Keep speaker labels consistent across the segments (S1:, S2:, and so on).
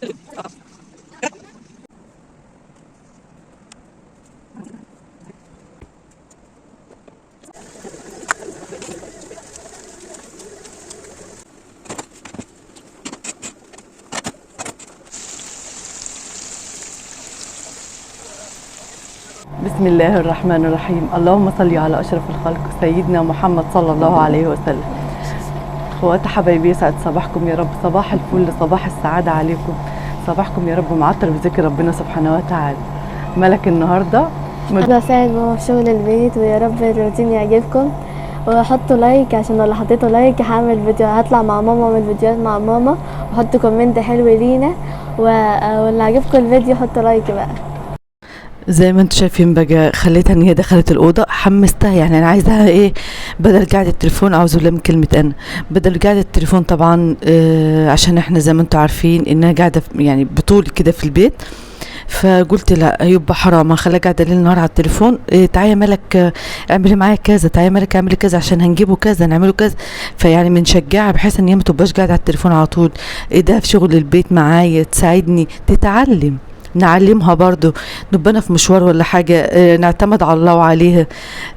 S1: بسم الله الرحمن الرحيم. اللهم صل على أشرف الخلق سيدنا محمد صلى الله عليه وسلم. اخوات حبايبي، يسعد صباحكم يا رب، صباح الفل، صباح السعادة عليكم، صباحكم يا رب معطر بذكر ربنا سبحانه وتعالى. ملك النهارده
S2: انا بساعد ماما في شغل البيت، ويا رب الروتين يعجبكم، وحطوا لايك عشان لو حطيتوا لايك هعمل فيديو، هطلع مع ماما واعمل فيديوهات مع ماما، وحطوا كومنت حلو لينا، واللي عجبكم الفيديو حطوا لايك بقى.
S1: زي ما انتم شايفين بقى، خليتها ان هي دخلت الاوضه، حمستها يعني انا عايزاها ايه، بدل قاعده التليفون، اعوذ بالله من كلمه انا، بدل قاعده التليفون طبعا عشان احنا زي ما انتم عارفين انها قاعده يعني بطول كده في البيت. فقلت لا، يبقى حرام اخليها قاعده ليل نهار على التليفون. تعالي يا ملك اعملي معايا كذا، تعالي يا ملك اعملي كذا عشان هنجيبه كذا، نعمله كذا. فيعني بنشجعها بحيث ان هي ما تبقاش قاعده على التليفون على طول. ده في شغل البيت معايا، تساعدني، تتعلم، نعلمها برضو، نبقى أنا في مشوار ولا حاجة نعتمد على الله وعليها.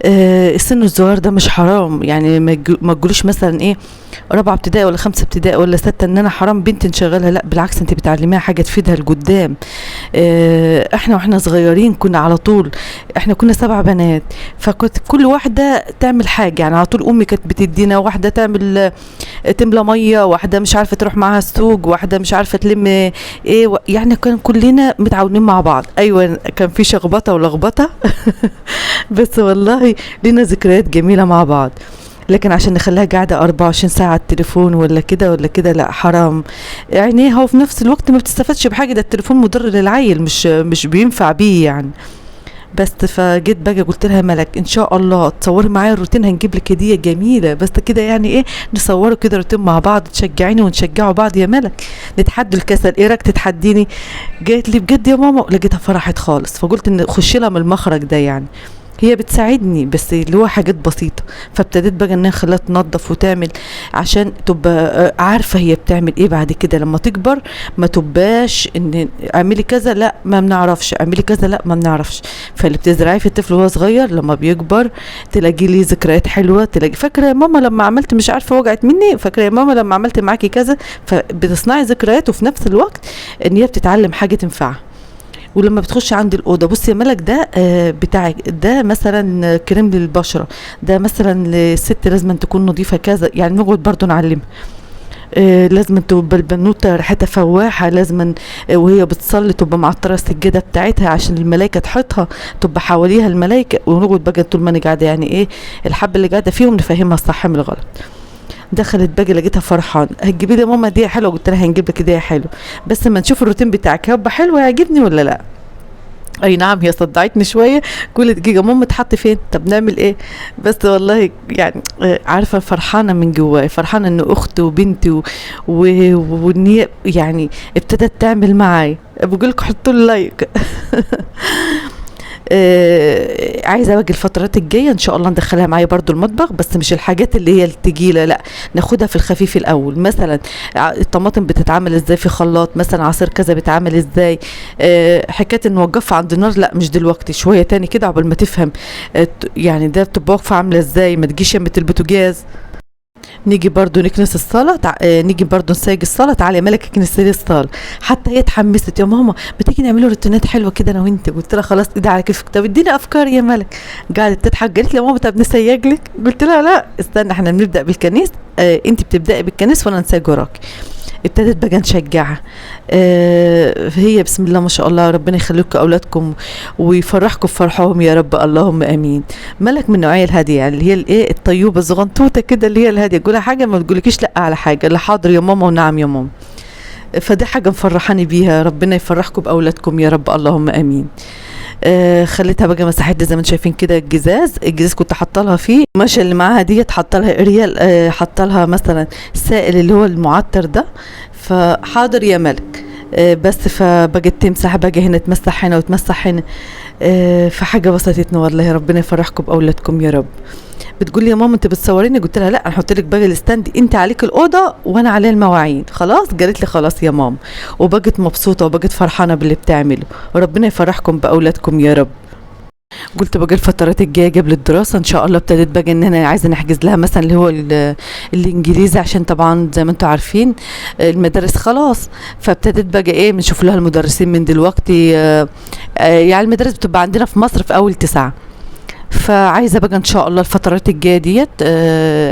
S1: السن الصغير ده مش حرام، يعني ما تقولوش مثلا ايه رابعه ابتدائي ولا خمسه ابتدائي ولا سته ان انا حرام بنت نشغلها، لا بالعكس، انت بتعلميها حاجه تفيدها لقدام. احنا واحنا صغيرين كنا على طول، احنا كنا 7 بنات، فكنت كل واحده تعمل حاجه، يعني على طول امي كانت بتدينا واحده تعمل تملى ميه، واحده مش عارفه تروح معاها السوق، واحده مش عارفه تلم ايه يعني كان كلنا متعاونين مع بعض. ايوه كان في شخبطه ولخبطه بس والله لينا ذكريات جميله مع بعض. لكن عشان نخليها قاعدة 24 ساعة على التليفون ولا كده ولا كده، لا حرام عينيها، وفي نفس الوقت ما بتستفادش بحاجة، ده التليفون مضر للعيل، مش بينفع بيه يعني. بس فجيت بقى قلت لها ملك ان شاء الله تصوري معايا الروتين، هنجيب لك هديه جميله، بس كده يعني ايه، نصوروا كده روتين مع بعض، تشجعيني ونشجعوا بعض يا ملك، نتحدوا الكسل، ايه رايك تتحديني؟ جات لي بجد يا ماما، لقيتها فرحت خالص، فقلت ان خشي لها من المخرج ده، يعني هي بتساعدني بس اللي هو حاجات بسيطه. فابتديت بقى ان انا اخليها تنظف وتعمل عشان تبقى عارفه هي بتعمل ايه بعد كده لما تكبر، ما تبقاش ان اعملي كذا لا ما بنعرفش، اعملي كذا لا ما بنعرفش. فاللي بتزرعيه في الطفل وهو صغير لما بيكبر تلاقي لي ذكريات حلوه، تلاقي فاكره يا ماما لما عملت مش عارفه وجعت مني، فاكره يا ماما لما عملت معاكي كذا، فبتصنعي ذكريات، وفي نفس الوقت ان هي بتتعلم حاجه تنفعها. ولما بتخش عند الاوضه، بصي يا ملك ده بتاعك، ده مثلا كريم للبشره، ده مثلا للست لازم تكون نظيفه كذا، يعني نقعد برضو نعلمها. لازم تبقى البنوته ريحتها فواحه، لازم وهي بتصلي تبقى معطره السجاده بتاعتها عشان الملائكه تحطها، تبقى حواليها الملائكه، ونقعد بقى طول ما انا قاعده يعني ايه الحب اللي قاعده فيهم نفهمها الصح من الغلط. دخلت باجي لقيتها فرحان، هتجيبي لي ماما دي حلوه، قلت لها هنجيب لك دي حلوه، بس ما نشوف الروتين بتاعك هيبقى حلو هيعجبني ولا لا. اي نعم، هي صدعتني شويه، كل دقيقه ماما تحط فين، طب نعمل ايه، بس والله يعني عارفه فرحانه من جواي، فرحانه ان اختي وبنتي وان هي يعني ابتدت تعمل معايا. بقول لكم حطوا لي لايك عايزه باجي الفترات الجايه ان شاء الله ندخلها معايا برضو المطبخ، بس مش الحاجات اللي هي التقيله، لا ناخدها في الخفيف الاول. مثلا الطماطم بتتعمل ازاي في خلاط، مثلا عصير كذا بيتعمل ازاي، حكايه ان نوقفها عند النار لا مش دلوقتي، شويه تاني كده عقبال ما تفهم يعني ده بتبقى واقفه عامله ازاي، ما تجيش يمة البوتاجاز. نيجي برضو نكنس الصلاة، نيجي برضو نسيج الصلاة، تعالي يا ملك كنسي لي الصلاة. حتى هي اتحمست، يا ماما بتيجي نعملوا روتينات حلوة كده انا وانت، قلت لها خلاص ايدي على كيفك، طب اديني افكار يا ملك. قعدت تضحك، قالت لي يا ماما طب نسيج لك، قلت لها لا استنى احنا بنبدأ بالكنيس، انت بتبدأي بالكنيس وانا نسيج وراك. ابتدت بقى نشجعها. هي بسم الله ما شاء الله، ربنا يخليكم اولادكم ويفرحكم بفرحهم يا رب، اللهم امين. ملك من النوعيه الهاديه، يعني اللي هي الايه الطيوبه الزغنطوطه كده، اللي هي الهاديه، تقولها حاجه ما تقولكيش لا على حاجه، لا حاضر يا ماما ونعم يا ماما. فدي حاجه مفرحاني بيها، ربنا يفرحكم باولادكم يا رب، اللهم امين. خليتها بقى مساحتها زي ما انتم شايفين كده، الجزاز كنت حاطه لها فيه ماشي اللي معاها ديت، حاطه لها اريال، حاطه لها مثلا السائل اللي هو المعطر ده، فحاضر يا ملك. بس فبقت تمسح بقى هنا، تمسح هنا وتمسح هنا. فحاجه بسطتنا والله، ربنا يفرحكم باولادكم يا رب. بتقول لي يا ماما انت بتصوريني؟ قلت لها لا، انا هحط لك بقى الستاند، انت عليك الاوضه وانا عليا المواعين. خلاص قالت لي خلاص يا ماما، وبقت مبسوطه وبقت فرحانه باللي بتعمله. وربنا يفرحكم باولادكم يا رب. قلت بقى الفترات الجايه قبل الدراسه ان شاء الله ابتديت بقى ان انا عايزه نحجز لها مثلا اللي هو الانجليزي، عشان طبعا زي ما انتم عارفين المدارس خلاص. فابتديت بقى ايه بنشوف لها المدرسين من دلوقتي. يعني المدارس بتبقى عندنا في مصر في اول 9. فعايزه بقى ان شاء الله الفترات الجايه ديت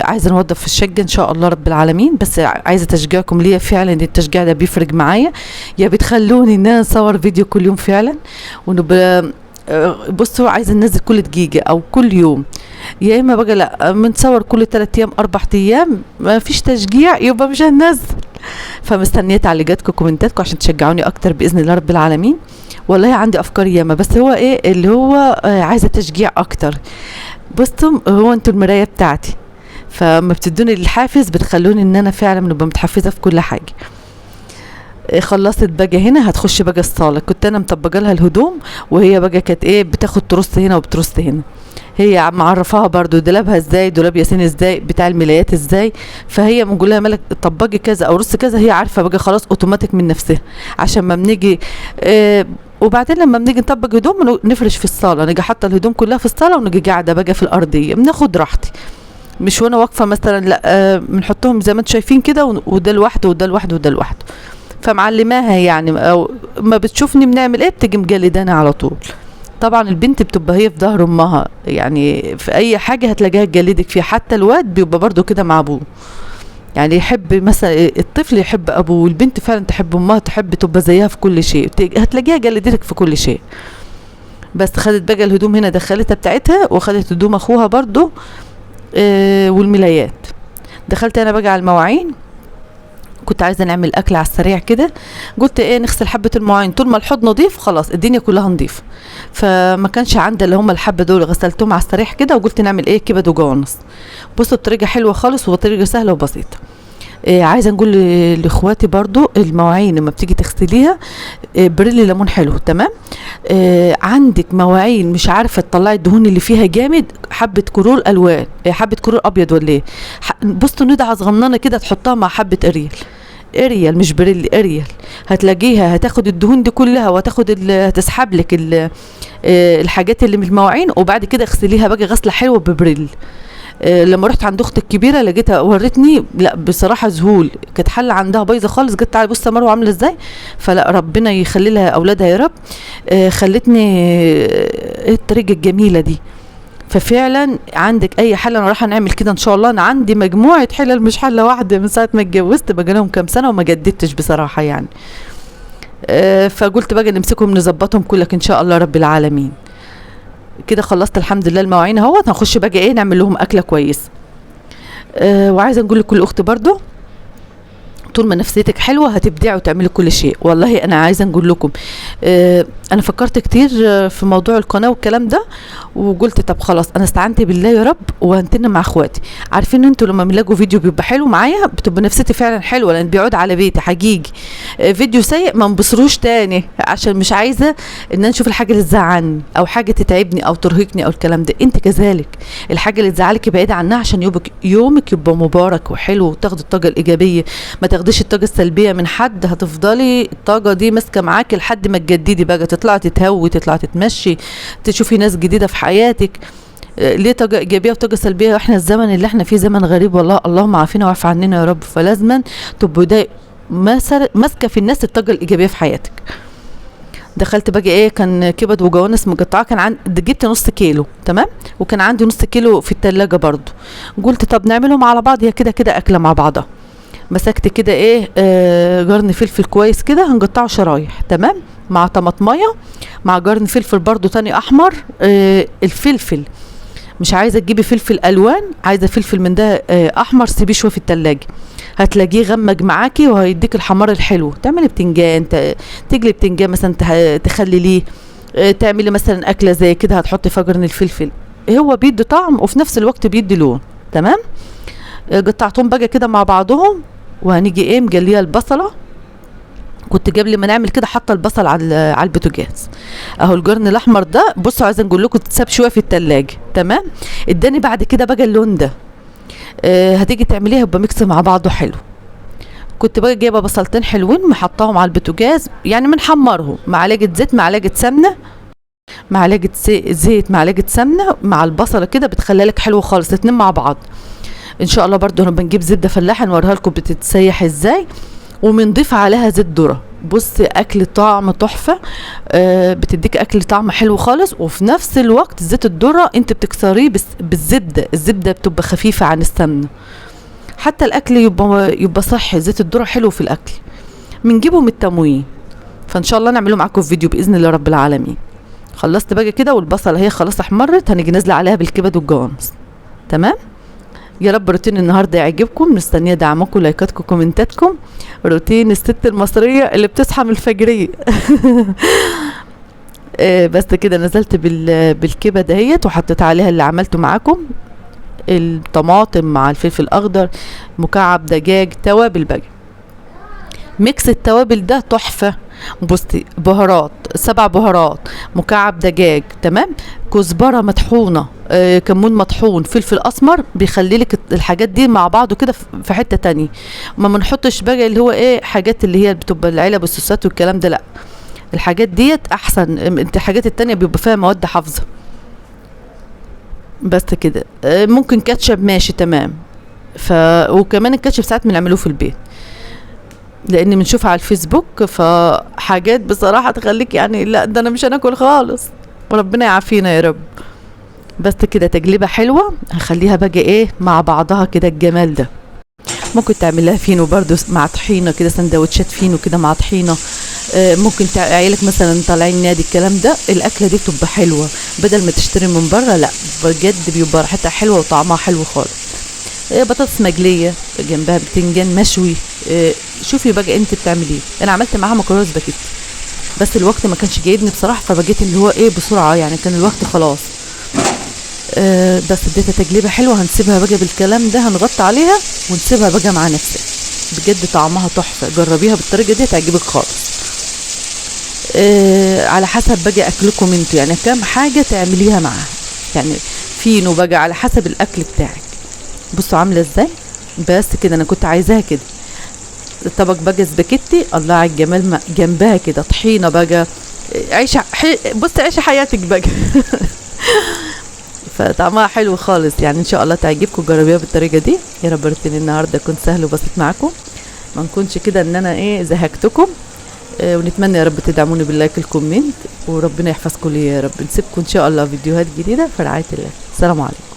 S1: عايزه نوظف في الشقه ان شاء الله رب العالمين. بس عايزه تشجيعكم ليا فعلا، التشجيع ده بيفرق معايا. يا بتخلوني ان انا اصور فيديو كل يوم فعلا، ونبقى بصوا عايزه ننزل كل دقيقه او كل يوم، يا اما بقى لا بنصور كل 3 ايام 4 ايام ما فيش تشجيع يبقى مش هننزل. فمستنيه تعليقاتكم وكومنتاتكم عشان تشجعوني اكتر باذن الله رب العالمين. والله عندي افكار ياما، بس هو ايه اللي هو عايزه تشجيع اكتر. بصوا هو انتوا المرايه بتاعتي، فما بتدوني الحافز بتخلوني ان انا فعلا بنبقى متحفزه في كل حاجه. خلصت بقى هنا هتخش بقى الصاله. كنت انا مطبقه لها الهدوم، وهي بقى كانت ايه بتاخد ترص هنا وبترص هنا. هي معرفاها برضو دولابها ازاي، دولاب ياسين ازاي، بتاع الملايات ازاي. فهي بنقول لها مالك طبقي كذا او رص كذا، هي عارفه بقى خلاص اوتوماتيك من نفسها. عشان ما بنيجي وبعدين لما بنيجي نطبق هدوم نفرش في الصاله، نيجي حاطه الهدوم كلها في الصاله ونيجي قاعده بقى في الارضيه بناخد راحتي. مش وانا واقفه مثلا، لا بنحطهم زي ما انتم شايفين كده، وده لوحده وده لوحده وده لوحده. فمعلماها يعني، او ما بتشوفني بنعمل ايه بتيجي مجلدانا على طول. طبعا البنت بتبقى هي في ظهر امها، يعني في اي حاجه هتلاقيها تجلدك فيها. حتى الواد بيبقى برضو كده مع ابوه، يعني يحب مثلا الطفل يحب ابوه، والبنت فعلا تحب امها، تحب تبقى زيها في كل شيء، هتلاقيها جلدتك في كل شيء. بس خدت بقى الهدوم هنا دخلتها بتاعتها، وخدت هدوم اخوها برضو والملايات. دخلت انا بقى على المواعين. كنت عايزه نعمل اكل على السريع كده، قلت ايه نغسل حبه المواعين طول ما الحوض نظيف خلاص الدنيا كلها نظيفه. فما كانش عندي اللي هم الحبه دول، غسلتهم على السريع كده، وقلت نعمل ايه كبد وجوانص. بصوا الطريقه حلوه خالص وطريقه سهله وبسيطه. عايزه نقول لاخواتي برضو المواعين لما بتيجي تغسليها بريلي ليمون حلو تمام. عندك مواعين مش عارفه تطلعي الدهون اللي فيها جامد، حبه كرول الوان، حبه كرول ابيض ولا ايه، بصوا ندعه صغننه كده تحطها مع حبه اريال مش بريل اريال، هتلاقيها هتاخد الدهون دي كلها، وهتاخد هتسحب لك الحاجات اللي من المواعين. وبعد كده اغسليها بقى غسله حلوه ببريل. لما رحت عند اختي الكبيره لقيتها ورتني، لا بصراحه ذهول، كانت حله عندها بايظه خالص. قلت تعالي بصي مروه عامله ازاي. فلا ربنا يخلي لها اولادها يا رب. خلتني الطريقه الجميله دي. ففعلا عندك اي حل انا راح نعمل كده ان شاء الله. انا عندي مجموعه حلل مش حله واحده من ساعه ما اتجوزت، بقى لهم كام سنه وما جددتش بصراحه يعني. فقلت بقى نمسكهم نظبطهم كلك ان شاء الله رب العالمين. كده خلصت الحمد لله المواعين اهوت. هنخش بقى ايه نعمل لهم اكله كويس. وعايزه نقول لكل اخت برضو، طول ما نفسيتك حلوه هتبدعي وتعملي كل شيء. والله انا عايزه نقول لكم انا فكرت كتير في موضوع القناه والكلام ده، وقلت طب خلاص انا استعنت بالله يا رب وهنتن مع اخواتي. عارفين انتوا لما بنلاقوا فيديو بيبقى حلو معايا بتبقى نفسيتي فعلا حلوه، لان بيعود على بيتي حقيقي. فيديو سيء ما نبصروش تاني، عشان مش عايزه ان انا اشوف الحاجه اللي تزعلني او حاجه تتعبني او ترهقني او الكلام ده. انت كذلك الحاجه اللي تزعلك بعيده عنها، عشان يومك يبقى مبارك وحلو، وتاخدي الطاقه الايجابيه، ما تاخديش الطاقه السلبيه من حد. هتفضلي الطاقه دي ماسكه معاكي لحد ما تجددي بقى، تطلعي تتهوي، تطلعي تتمشي، تشوفي ناس جديده في حياتك. ليه طاقه ايجابيه وطاقه سلبيه؟ واحنا الزمن اللي احنا فيه زمن غريب والله، اللهم عافينا واعف عننا يا رب. فلازما تبقوا ده ماسكه في الناس الطاقه الايجابيه في حياتك. دخلت بقى ايه كان كبد وجوانس مقطعه، كان عندي جبت نص كيلو تمام، وكان عندي نص كيلو في التلاجة برضو. قلت طب نعملهم على بعض، هي كده كده اكله مع بعضها. مسكت كده ايه جرن فلفل كويس كده هنقطعه شرايح تمام، مع طماطميه، مع جرن فلفل برضو تاني احمر. الفلفل مش عايزه تجيبي فلفل الوان، عايزه فلفل من ده احمر، سيبيه شويه في التلاجة هتلاقيه غمج معاكي وهيديك الحمار الحلو. تعملي بتنجان، تجلي بتنجان مثلا تخلليه، تعملي مثلا اكله زي كده هتحطي فيها جرن الفلفل، هو بيدي طعم وفي نفس الوقت بيدي لون تمام. قطعتهم بقى كده مع بعضهم، وهنيجي ايه مجليه البصله. كنت قبل ما نعمل كده حاطه البصل على البوتاجاز اهو. الجرن الاحمر ده بصوا عايزه نقول لكم تتساب شويه في التلاجة، تمام. اداني بعد كده بقى اللون ده. هتيجي تعمليها يبقى ميكس مع بعضه حلو. كنت بقى جايبه بصلتين حلوين محطاهم على البوتاجاز، يعني بنحمرهم، معلقه زيت معلقه سمنه معلقه زيت معلقه سمنه مع البصله كده، بتخليها لك حلو خالص الاتنين مع بعض. ان شاء الله برضو بنجيب زبده فلاحه نوريها لكم بتتسيح ازاي، وبنضيف عليها زيت ذره. بص اكل طعم تحفه. بتديك اكل طعم حلو خالص، وفي نفس الوقت زيت الذره انت بتكسريه بالزبده. الزبده بتبقى خفيفه عن السمنه، حتى الاكل يبقى صحي. زيت الذره حلو في الاكل. بنجيبه من التموين، فان شاء الله نعمله معاكم في فيديو باذن الله رب العالمين. خلصت بقى كده، والبصله هي خلاص احمرت، هنيجي نازله عليها بالكبد والجوانص، تمام. يا رب روتين النهارده يعجبكم، مستنيه دعمكم لايكاتكم كومنتاتكم. روتين الست المصريه اللي بتصحى من الفجريه. بس كده نزلت بالكبد اهيت، وحطيت عليها اللي عملته معاكم، الطماطم مع الفلفل الاخضر، مكعب دجاج، توابل بقى. ميكس التوابل ده تحفه. بصي بهارات 7 بهارات، مكعب دجاج، تمام، كزبره مطحونه، كمون مطحون، فلفل اسمر، بيخلي لك الحاجات دي مع بعض كده في حته تانية. ما بنحطش بقى اللي هو حاجات اللي هي بتبقى العلب والسوسات والكلام ده، لا. الحاجات ديت احسن. انت الحاجات التانية بيبقى فيها مواد حافظه. بس كده. ممكن كاتشب ماشي تمام. وكمان الكاتشب ساعات بنعملوه في البيت، لان بنشوفها على الفيسبوك، فحاجات بصراحه تخليك يعني لا ده انا مش هناكل خالص، وربنا يعافينا يا رب. بس كده تجلبه حلوه. هخليها بقى مع بعضها كده الجمال ده. ممكن تعمل لها فينو برضو مع طحينه كده، سندوتشات فينو كده مع طحينه. ممكن عيالك مثلا طالعين نادي الكلام ده، الاكله دي بتبقى حلوه بدل ما تشتري من بره، لا بجد بيبقى ريحتها حلوه وطعمها حلو خالص. بطاطس مقليه جنبها، بتنجان مشوي. شوفي بقى انت بتعملي ايه. انا عملت معاها مكرونه سباكيتي، بس الوقت ما كانش جايبني بصراحه، فبجيت اللي هو بسرعه، يعني كان الوقت خلاص. بس اديتها تجليبه حلوه. هنسيبها بقى بالكلام ده، هنغطي عليها ونسيبها بقى مع نفسها. بجد طعمها تحفه، جربيها بالطريقه دي هتعجبك خالص. على حسب بقى اكلكم انتوا، يعني كام حاجه تعمليها معاها، يعني فينو بقى على حسب الاكل بتاعك. بصوا عامله ازاي. بس كده انا كنت عايزاها كده. طبق بقى سباكيتي، الله على الجمال، جنبها كده طحينه بقى. بصي عيشي حياتك بقى. فطعمها حلو خالص، يعني ان شاء الله تعجبكم. جربيها بالطريقه دي. يا رب روتين النهارده يكون سهل وبسيط معاكم، ما نكونش كده ان انا زهقتكم. ونتمنى يا رب تدعموني باللايك الكومنت، وربنا يحفظكم لي يا رب. نسيبكم ان شاء الله فيديوهات جديده في رعايه الله. السلام عليكم.